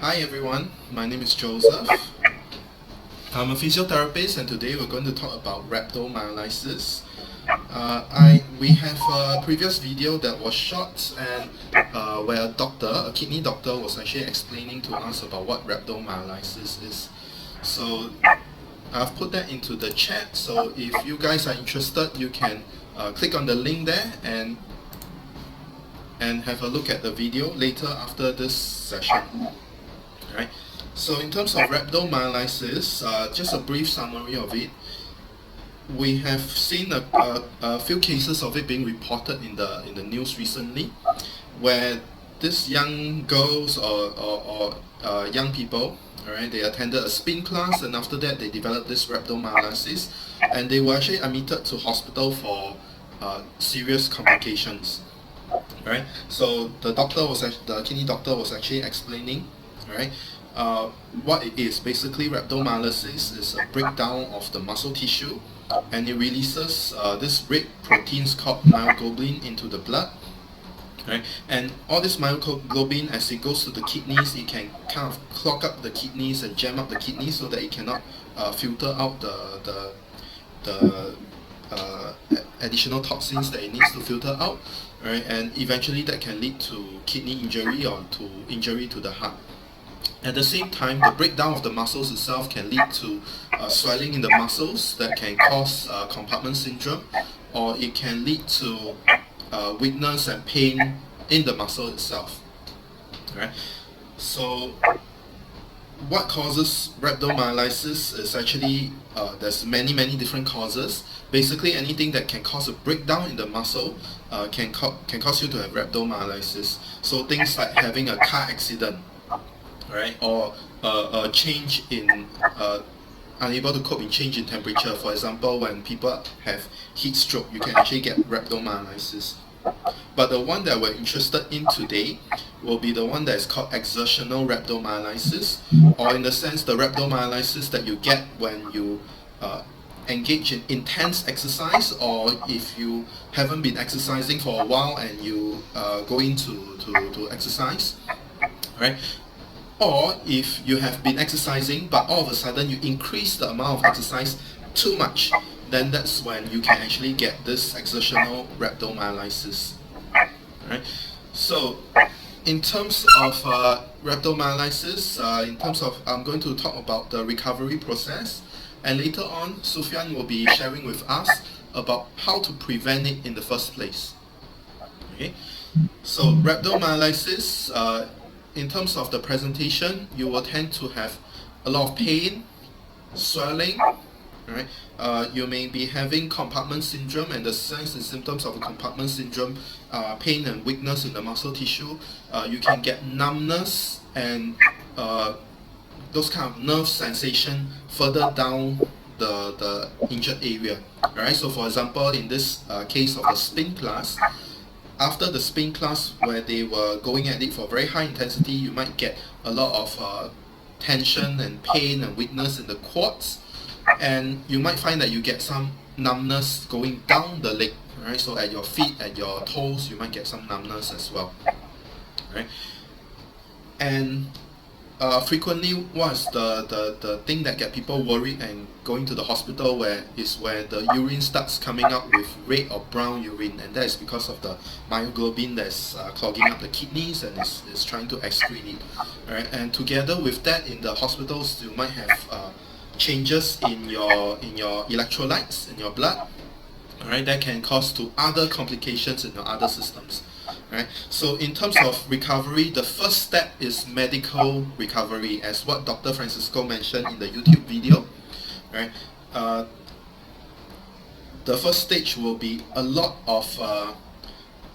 Hi everyone, my name is Joseph. I'm a physiotherapist and today we're going to talk about rhabdomyolysis. We have a previous video that was shot and where a kidney doctor was actually explaining to us about what rhabdomyolysis is. So I've put that into the chat, so if you guys are interested you can click on the link there and have a look at the video later after this session. Right. So in terms of rhabdomyolysis, just a brief summary of it. We have seen a few cases of it being reported in the news recently, where these young girls or young people, alright, they attended a spin class and after that they developed this rhabdomyolysis, and they were actually admitted to hospital for serious complications. Right. So the kidney doctor was actually explaining. Right. What it is, basically rhabdomyolysis is a breakdown of the muscle tissue and it releases this red proteins called myoglobin into the blood. Right? And all this myoglobin, as it goes to the kidneys, it can kind of clog up the kidneys and jam up the kidneys so that it cannot filter out the additional toxins that it needs to filter out, right? And eventually that can lead to kidney injury or to injury to the heart. At the same time, the breakdown of the muscles itself can lead to swelling in the muscles that can cause compartment syndrome, or it can lead to weakness and pain in the muscle itself. Right? So what causes rhabdomyolysis is actually there's many different causes. Basically anything that can cause a breakdown in the muscle can cause you to have rhabdomyolysis. So things like having a car accident, right, or a change in unable to cope in change in temperature. For example, when people have heat stroke, you can actually get rhabdomyolysis. But the one that we're interested in today will be the one that is called exertional rhabdomyolysis, or in the sense the rhabdomyolysis that you get when you engage in intense exercise, or if you haven't been exercising for a while and you go into to exercise, right? Or if you have been exercising but all of a sudden you increase the amount of exercise too much, then that's when you can actually get this exertional rhabdomyolysis. Right? So in terms of rhabdomyolysis, I'm going to talk about the recovery process, and later on Sufian will be sharing with us about how to prevent it in the first place. Okay? So rhabdomyolysis, in terms of the presentation, you will tend to have a lot of pain, swelling, right? You may be having compartment syndrome, and the signs and symptoms of a compartment syndrome, pain and weakness in the muscle tissue. You can get numbness and those kind of nerve sensation further down the injured area. Alright, so for example, in this case of the spin class, after the spin class where they were going at it for very high intensity, you might get a lot of tension and pain and weakness in the quads, and you might find that you get some numbness going down the leg, right? So at your feet, at your toes, you might get some numbness as well, right? And frequently, what's the thing that get people worried and going to the hospital where the urine starts coming out with red or brown urine, and that is because of the myoglobin that's clogging up the kidneys and is trying to excrete it. Right? And together with that, in the hospitals, you might have changes in your electrolytes in your blood. Alright, that can cause to other complications in your other systems. Right? So in terms of recovery, the first step is medical recovery, as what Dr. Francisco mentioned in the YouTube video. Right? The first stage will be a lot of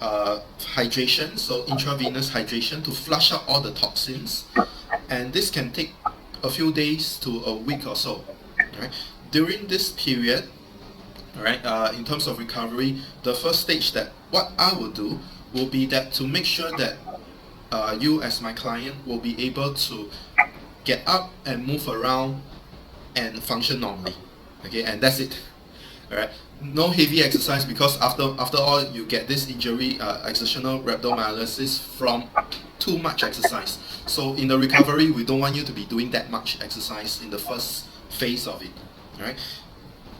hydration, so intravenous hydration to flush out all the toxins, and this can take a few days to a week or so. Right? During this period, right, in terms of recovery, the first stage that what I will do will be that to make sure that you as my client will be able to get up and move around and function normally. Okay, and that's it. Alright, no heavy exercise, because after all you get this injury, exertional rhabdomyolysis, from too much exercise. So in the recovery, we don't want you to be doing that much exercise in the first phase of it, right?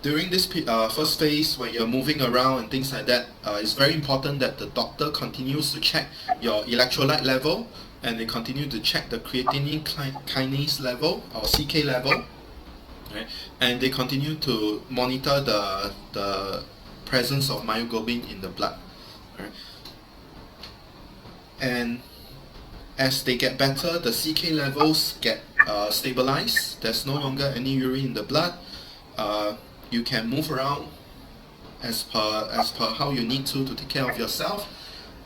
During this first phase, when you're moving around and things like that, it's very important that the doctor continues to check your electrolyte level, and they continue to check the creatinine kinase level or CK level, right? And they continue to monitor the presence of myoglobin in the blood, right? And as they get better, the CK levels get stabilized. There's no longer any urine in the blood. You can move around as per how you need to take care of yourself.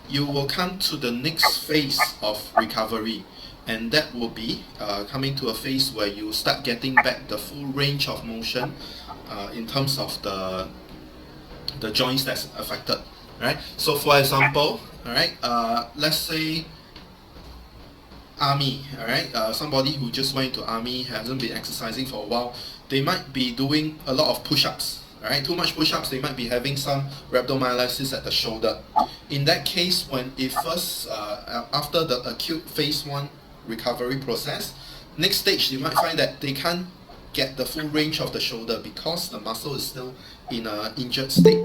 You will come to the next phase of recovery, and that will be coming to a phase where you start getting back the full range of motion in terms of the joints that's affected, right? So for example, all right, let's say army, all right, somebody who just went to army, hasn't been exercising for a while, they might be doing a lot of push-ups, right? Too much push-ups, they might be having some rhabdomyolysis at the shoulder. In that case, when it first, after the acute phase 1 recovery process, next stage you might find that they can't get the full range of the shoulder because the muscle is still in an injured state.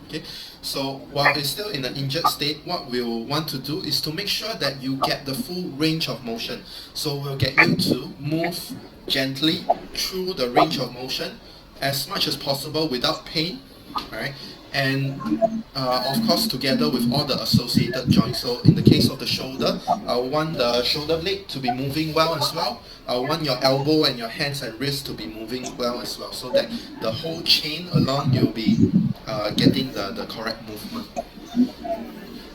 Okay, so while it's still in an injured state, what we'll want to do is to make sure that you get the full range of motion. So we'll get you to move gently through the range of motion as much as possible without pain, right? And of course together with all the associated joints. So in the case of the shoulder, I want the shoulder blade to be moving well as well. I want your elbow and your hands and wrists to be moving well as well, so that the whole chain along you'll be getting the correct movement.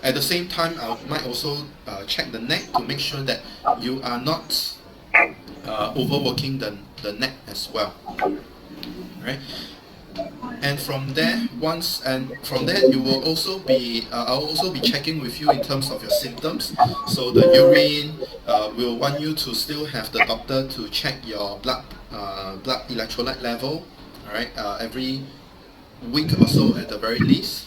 At the same time, I might also check the neck to make sure that you are not overworking the neck as well, right? And from there, you will also be I'll also be checking with you in terms of your symptoms. So the urine, will want you to still have the doctor to check your blood electrolyte level, all right, every week or so at the very least,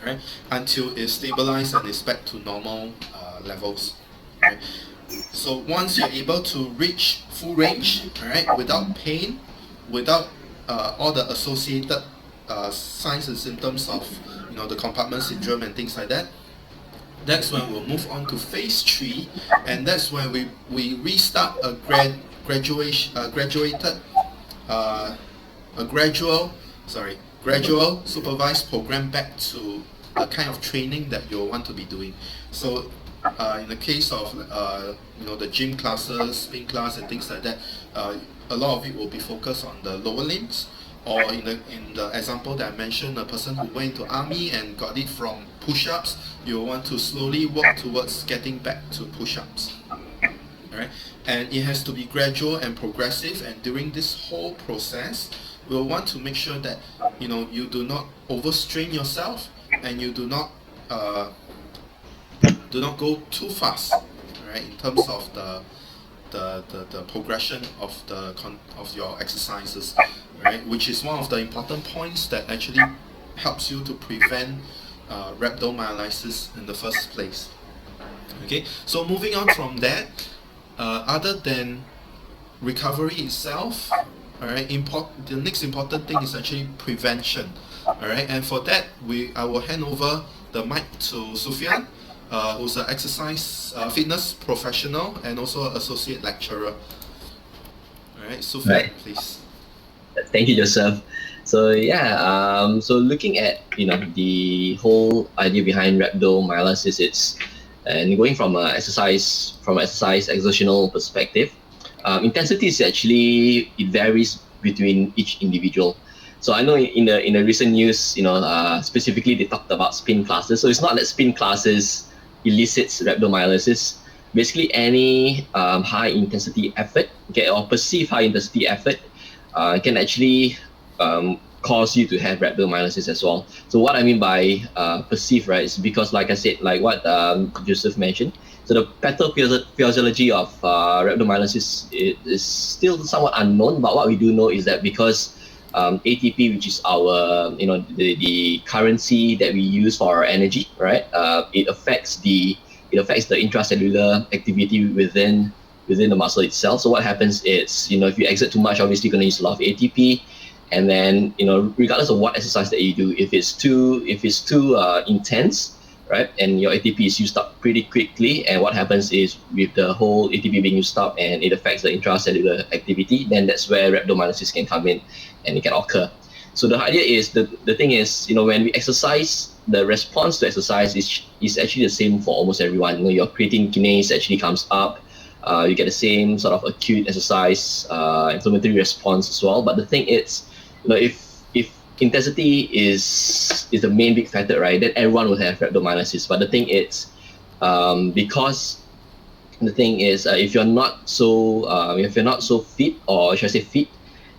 right, until it's stabilized and it's back to normal levels, right? So once you're able to reach full range, all right, without pain, without all the associated signs and symptoms of the compartment syndrome and things like that, that's when we'll move on to phase 3, and that's when we restart a gradual supervised program back to the kind of training that you'll want to be doing. So in the case of the gym classes, spin class and things like that, a lot of it will be focused on the lower limbs, or in the example that I mentioned, a person who went to army and got it from push-ups, you want to slowly work towards getting back to push-ups. Alright? And it has to be gradual and progressive, and during this whole process, we'll want to make sure that you do not overstrain yourself, and you do not go too fast, right, in terms of the progression of your exercises, right, which is one of the important points that actually helps you to prevent rhabdomyolysis in the first place. Okay, so moving on from that, other than recovery itself, all right, the next important thing is actually prevention. All right, and for that I will hand over the mic to Sufian, who's an exercise fitness professional and also an associate lecturer. All right, Sufian, please. Thank you, Joseph. So so looking at the whole idea behind rhabdomyolysis, it's and going from an exercise exertional perspective, intensity is actually, it varies between each individual. So I know in the recent news, specifically they talked about spin classes. So it's not that spin classes elicits rhabdomyolysis. Basically, any high intensity effort, or perceived high intensity effort, can actually cause you to have rhabdomyolysis as well. So what I mean by perceived, right, is because, like I said, like what Joseph mentioned, so the pathophysiology of rhabdomyolysis is still somewhat unknown. But what we do know is that because ATP, which is our the currency that we use for our energy, right? It affects the intracellular activity within the muscle itself. So what happens is, if you exert too much, obviously you're going to use a lot of ATP. And then, regardless of what exercise that you do, if it's too intense, right, and your ATP is used up pretty quickly, and what happens is, with the whole ATP being used up and it affects the intracellular activity, then that's where rhabdomyolysis can come in and it can occur. So the idea is, the thing is, when we exercise, the response to exercise is actually the same for almost everyone. Your creatine kinase actually comes up. You get the same sort of acute exercise inflammatory response as well. But the thing is, if intensity is the main big factor, right, then everyone will have rhabdomyolysis. But the thing is, if you're not so fit, or should I say fit,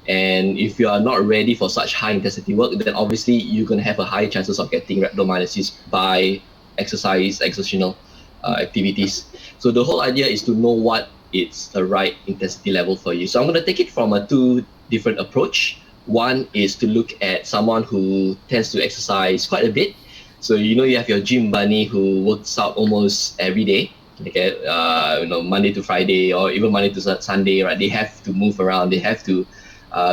and if you are not ready for such high intensity work, then obviously you're going to have a high chances of getting rhabdomyolysis by exertional activities. So the whole idea is to know what is the right intensity level for you. So I'm going to take it from a two different approach. One is to look at someone who tends to exercise quite a bit. So you have your gym bunny who works out almost every day. Okay, Monday to Friday, or even Monday to Sunday, right? They have to move around. They have to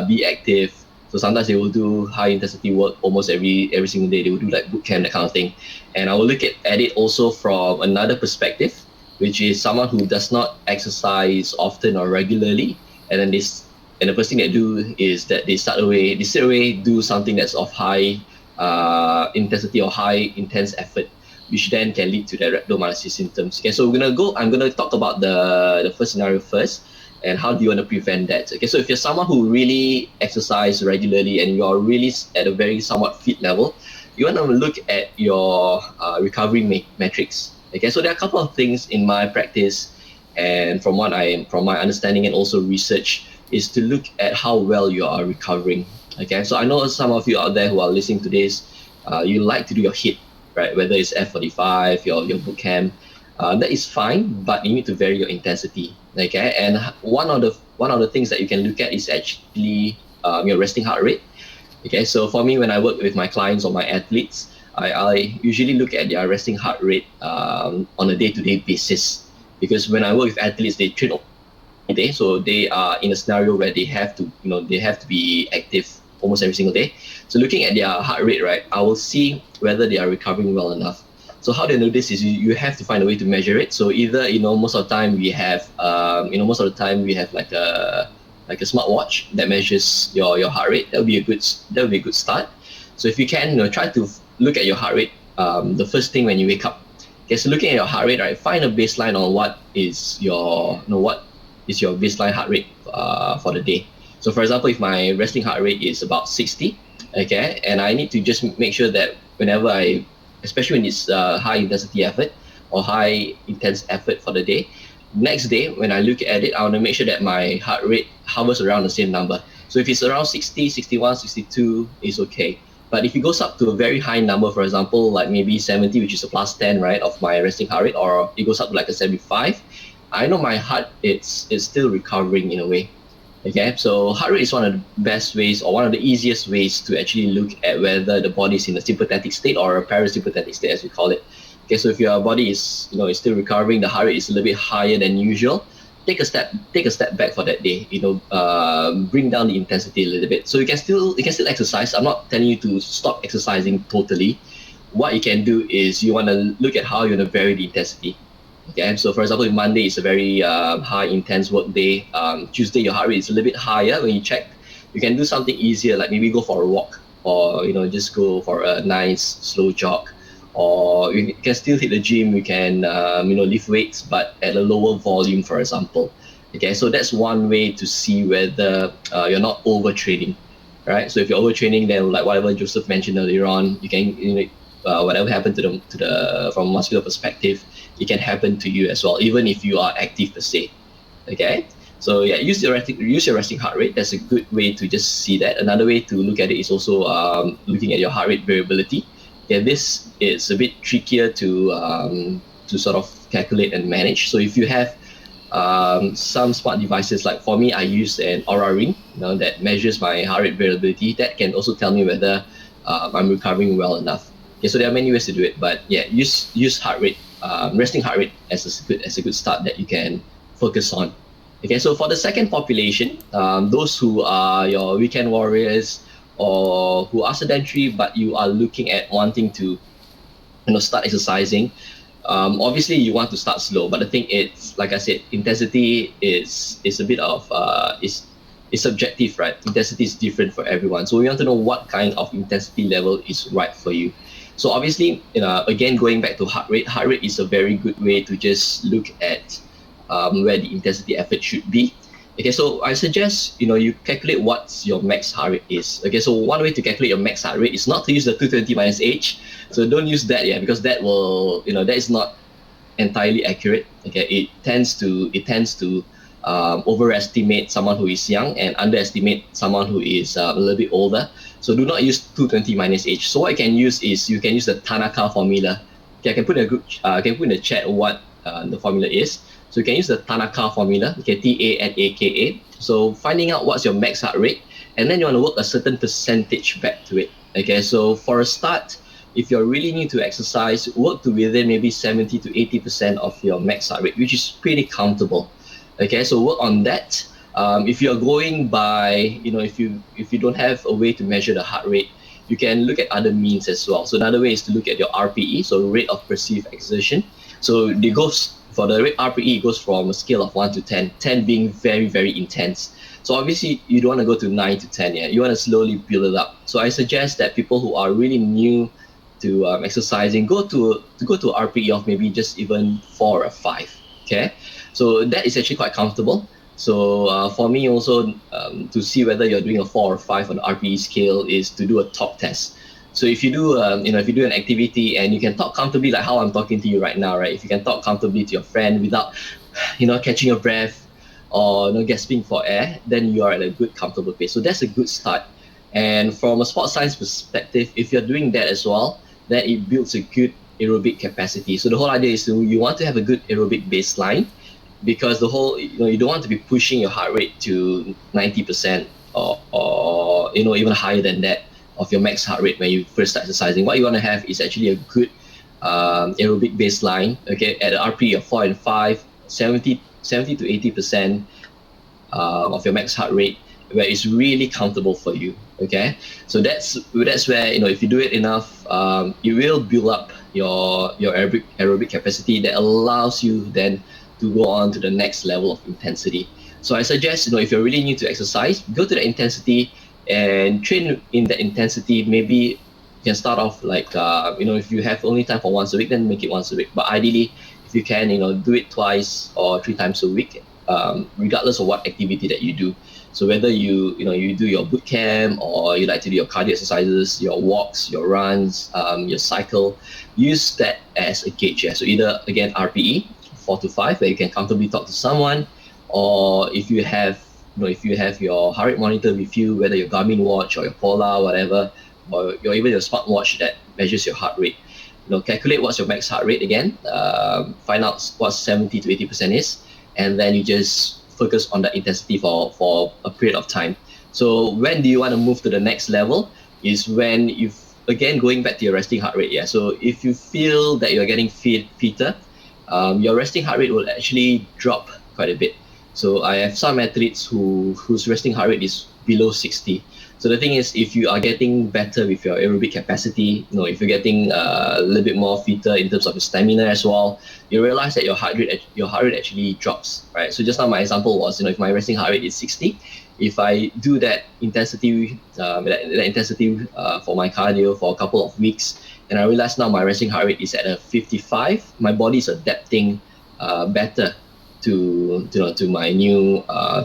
be active. So sometimes they will do high intensity work almost every single day. They will do like boot camp, that kind of thing. And I will look at it also from another perspective, which is someone who does not exercise often or regularly, and then the first thing they do is that they straight away do something that's of high intensity or high intense effort, which then can lead to the rhabdomyolysis symptoms. Okay, so I'm gonna talk about the first scenario first, and how do you want to prevent that? Okay, so if you're someone who really exercise regularly and you're really at a very somewhat fit level, you want to look at your recovery metrics. Okay, so there are a couple of things in my practice, and from my understanding and also research, is to look at how well you are recovering. Okay, so I know some of you out there who are listening to this, you like to do your HIIT, right? Whether it's F45, your boot camp, that is fine, but you need to vary your intensity. Okay, and one of the things that you can look at is actually your resting heart rate. Okay, so for me, when I work with my clients or my athletes, I usually look at their resting heart rate on a day-to-day basis, because when I work with athletes, they train all day, so they are in a scenario where they have to be active almost every single day. So looking at their heart rate, right, I will see whether they are recovering well enough. So how do you know this is you have to find a way to measure it. So either most of the time we have like a smartwatch that measures your heart rate. That would be a good start. So if you can, try to look at your heart rate the first thing when you wake up. Okay, so looking at your heart rate, right, find a baseline on what is your baseline heart rate for the day. So for example, if my resting heart rate is about 60, okay, and I need to just make sure that whenever especially when it's high intensity effort or high intense effort for the day, next day when I look at it, I want to make sure that my heart rate hovers around the same number. So if it's around 60, 61, 62, is okay. But if it goes up to a very high number, for example, like maybe 70, which is a plus 10, right, of my resting heart rate, or it goes up to like a 75, I know my heart is still recovering in a way. Okay, so heart rate is one of the best ways, or one of the easiest ways, to actually look at whether the body is in a sympathetic state or a parasympathetic state, as we call it. Okay, so if your body is is still recovering, the heart rate is a little bit higher than usual, take a step back for that day. Bring down the intensity a little bit. So you can still exercise. I'm not telling you to stop exercising totally. What you can do is you want to look at how you want to vary the intensity. Okay, so for example, if Monday is a very high intense work day, Tuesday your heart rate is a little bit higher. When you check, you can do something easier, like maybe go for a walk, or just go for a nice slow jog, or you can still hit the gym. You can lift weights, but at a lower volume, for example. Okay, so that's one way to see whether you're not overtraining, right? So if you're overtraining, then like whatever Joseph mentioned earlier on, you can whatever happened to the from a muscular perspective, it can happen to you as well, even if you are active per se. Okay, so yeah, use your resting heart rate. That's a good way to just see that. Another way to look at it is also looking at your heart rate variability. Okay, this is a bit trickier to sort of calculate and manage. So if you have some smart devices. Like for me, I use an Aura ring, that measures my heart rate variability. That can also tell me whether I'm recovering well enough. Okay, so there are many ways to do it, but yeah, use heart rate, resting heart rate as a good start that you can focus on. Okay, so for the second population, those who are your weekend warriors or who are sedentary, but you are looking at wanting to start exercising. Obviously you want to start slow, but I think it's, like I said, intensity is a bit of is subjective, right? Intensity is different for everyone, so we want to know what kind of intensity level is right for you. So obviously, again, going back to heart rate is a very good way to just look at where the intensity effort should be. Okay, so I suggest you calculate what's your max heart rate is. Okay, so one way to calculate your max heart rate is not to use the 220 minus age. So don't use that, because that will that is not entirely accurate. Okay, it tends to overestimate someone who is young and underestimate someone who is a little bit older. So do not use 220 minus age. So what you can use is you can use the Tanaka formula. Okay, I can put in the chat what the formula is. So you can use the Tanaka formula, okay, Tanaka. So finding out what's your max heart rate, and then you want to work a certain percentage back to it. Okay, so for a start, if you're really new to exercise, work to within maybe 70 to 80% of your max heart rate, which is pretty comfortable. Okay, so work on that. If you're going by, if you don't have a way to measure the heart rate, you can look at other means as well. So another way is to look at your RPE, so rate of perceived exertion. So for the rate RPE, it goes from a scale of 1 to 10, 10 being very, very intense. So obviously, you don't want to go to 9 to 10 yet. You want to slowly build it up. So I suggest that people who are really new to exercising go to RPE of maybe just even 4 or 5. Okay, so that is actually quite comfortable. So for me also, to see whether you're doing a 4 or 5 on the RPE scale is to do a talk test. So if you do, if you do an activity and you can talk comfortably, like how I'm talking to you right now, right? If you can talk comfortably to your friend without, catching your breath or gasping for air, then you are at a good, comfortable pace. So that's a good start. And from a sports science perspective, if you're doing that as well, then it builds a good aerobic capacity. So the whole idea is you want to have a good aerobic baseline, because the whole, you don't want to be pushing your heart rate to 90% or even higher than that of your max heart rate when you first start exercising. What you want to have is actually a good aerobic baseline, okay, at an RPE of 4 and 5, 70 to 80% of your max heart rate, where it's really comfortable for you. Okay, so that's where, if you do it enough, you will build up your aerobic capacity that allows you then to go on to the next level of intensity. So I suggest, if you're really new to exercise, go to the intensity and train in the intensity. Maybe you can start off like if you have only time for once a week, then make it once a week. But ideally, if you can, do it 2 or 3 times a week, regardless of what activity that you do. So whether you do your boot camp, or you like to do your cardio exercises, your walks, your runs, your cycle, use that as a gauge. Yeah? So either, again, RPE 4 to 5, where you can comfortably talk to someone, or if you have your heart rate monitor with you, whether your Garmin watch or your Polar, whatever, or even your smartwatch that measures your heart rate. Calculate what's your max heart rate again, find out what 70 to 80% is, and then you just focus on that intensity for a period of time. So when do you want to move to the next level is when you've, again, going back to your resting heart rate. Yeah. So if you feel that you're getting fitter, your resting heart rate will actually drop quite a bit. So I have some athletes whose resting heart rate is below 60. So the thing is, if you are getting better with your aerobic capacity, if you're getting a little bit more fitter in terms of your stamina as well, you realize that your heart rate actually drops, right? So just now my example was, if my resting heart rate is 60, if I do that intensity, for my cardio for a couple of weeks, and I realize now my resting heart rate is at a 55, my body is adapting better to my new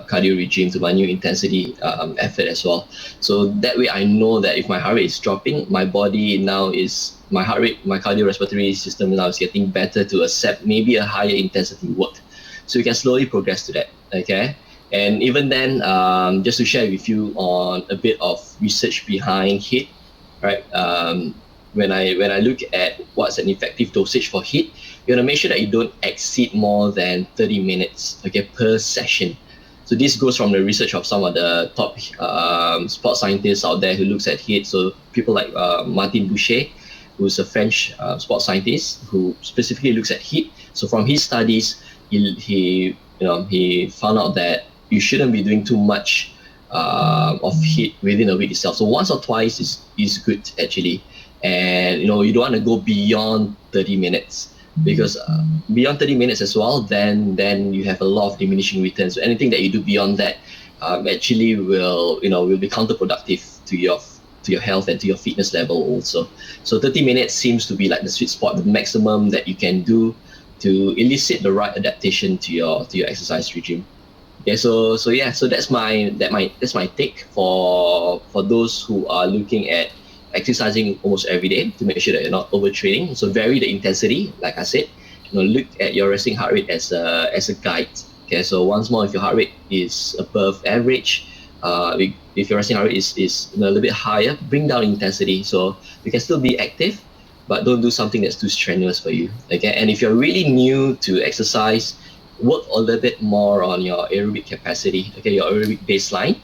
cardio regime, to my new intensity effort as well. So that way I know that if my heart rate is dropping, my body now is, my heart rate, my cardiorespiratory system now is getting better to accept maybe a higher intensity work. So you can slowly progress to that, okay? And even then, just to share with you on a bit of research behind HIIT, right? when I look at what's an effective dosage for HIIT, you want to make sure that you don't exceed more than 30 minutes, okay, per session. So this goes from the research of some of the top sports scientists out there who looks at HIIT. So people like Martin Boucher, who's a French sports scientist who specifically looks at HIIT. So from his studies, he found out that you shouldn't be doing too much of HIIT within a week itself. So once or twice is good actually, and you don't want to go beyond 30 minutes, because beyond 30 minutes as well, then you have a lot of diminishing returns. So anything that you do beyond that actually will be counterproductive to your health and to your fitness level also. So 30 minutes seems to be like the sweet spot, the maximum that you can do to elicit the right adaptation to your exercise regime. Okay, so that's my take for those who are looking at exercising almost every day, to make sure that you're not overtraining. So vary the intensity, like I said. Look at your resting heart rate as a guide. Okay, so once more, if your heart rate is above average, if your resting heart rate is a little bit higher, bring down intensity so you can still be active, but don't do something that's too strenuous for you. Okay, and if you're really new to exercise, work a little bit more on your aerobic capacity. Okay, your aerobic baseline.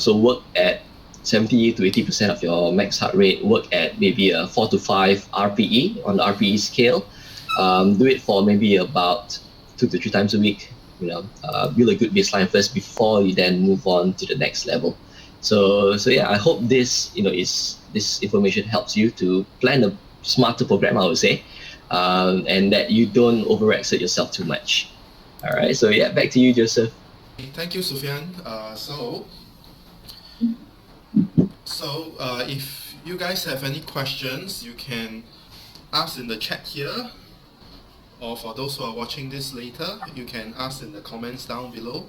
So work at 70 to 80% of your max heart rate. Work at maybe a 4 to 5 RPE on the RPE scale. Do it for maybe about 2 to 3 times a week. Build a good baseline first before you then move on to the next level. So yeah, I hope this information helps you to plan a smarter program, I would say, and that you don't overexert yourself too much. All right. So yeah, back to you, Joseph. Thank you, Sufian. So if you guys have any questions, you can ask in the chat here, or for those who are watching this later, you can ask in the comments down below.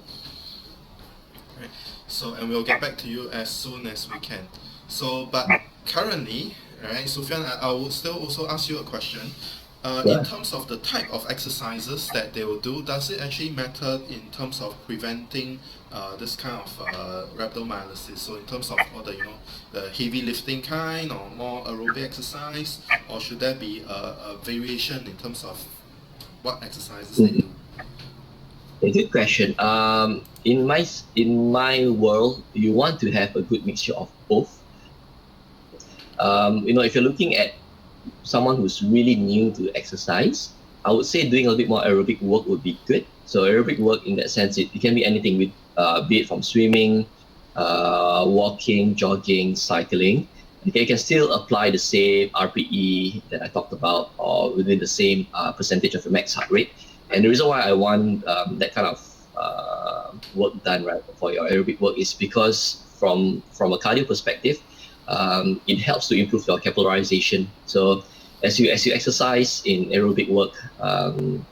Right. So, and we'll get back to you as soon as we can. So, but currently, right, Sufian, I would still also ask you a question. In terms of the type of exercises that they will do, does it actually matter in terms of preventing this kind of rhabdomyolysis? So in terms of all the the heavy lifting kind, or more aerobic exercise, or should there be a variation in terms of what exercises they do? A good question. In my world, you want to have a good mixture of both. If you're looking at someone who's really new to exercise, I would say doing a little bit more aerobic work would be good. So aerobic work, in that sense, it can be anything, with be it from swimming, walking, jogging, cycling. Okay, you can still apply the same RPE that I talked about, or within the same percentage of the max heart rate. And the reason why I want that kind of work done, right, for your aerobic work, is because from a cardio perspective, it helps to improve your capillarization. So as you exercise in aerobic work,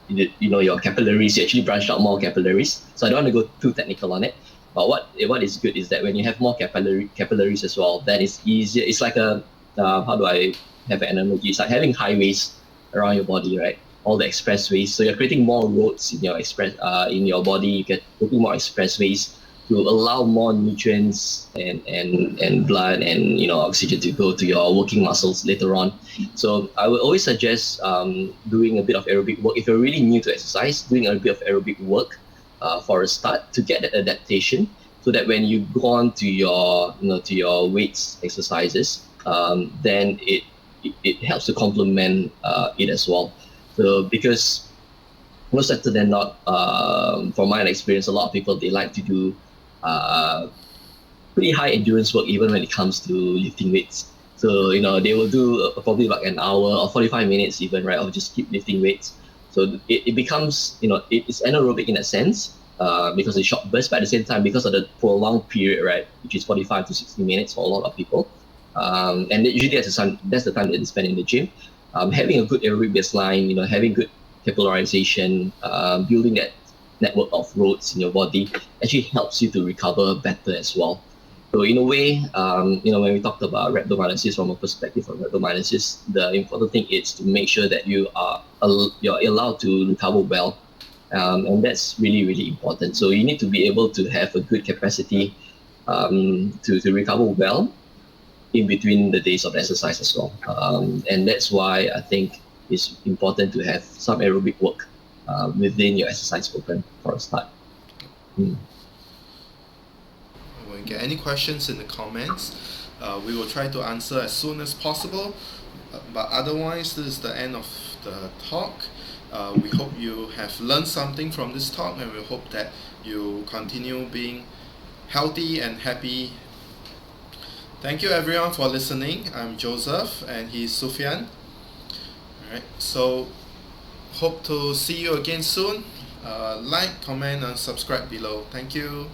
your capillaries, you actually branch out more capillaries. So I don't want to go too technical on it. But what is good is that when you have more capillaries as well, then it's easier. It's like how do I have an analogy? It's like having highways around your body, right? All the expressways. So you're creating more roads in your body. You get creating more expressways to allow more nutrients and blood and oxygen to go to your working muscles later on. So I would always suggest doing a bit of aerobic work. If you're really new to exercise, doing a bit of aerobic work for a start, to get that adaptation, so that when you go on to your weights exercises, then it helps to complement it as well. So because most often than not, from my experience, a lot of people, they like to do pretty high endurance work even when it comes to lifting weights. So they will do probably like an hour or 45 minutes even, right, of just keep lifting weights. So it becomes it's anaerobic in a sense, because it's short bursts, but at the same time, because of the prolonged period, right, which is 45 to 60 minutes for a lot of people, and usually that's the time that they spend in the gym. Having a good aerobic baseline, having good capillarization, building that network of roads in your body actually helps you to recover better as well. So in a way, when we talked about rhabdomyolysis, from a perspective of rhabdomyolysis, the important thing is to make sure that you're allowed to recover well, and that's really, really important. So you need to be able to have a good capacity to recover well, in between the days of exercise as well. And that's why I think it's important to have some aerobic work within your exercise program for a start. When you get any questions in the comments, we will try to answer as soon as possible. But otherwise, this is the end of the talk. We hope you have learned something from this talk, and we hope that you continue being healthy and happy. Thank you everyone for listening. I'm Joseph and he's Sufian. Alright, so hope to see you again soon. Like, comment and subscribe below. Thank you.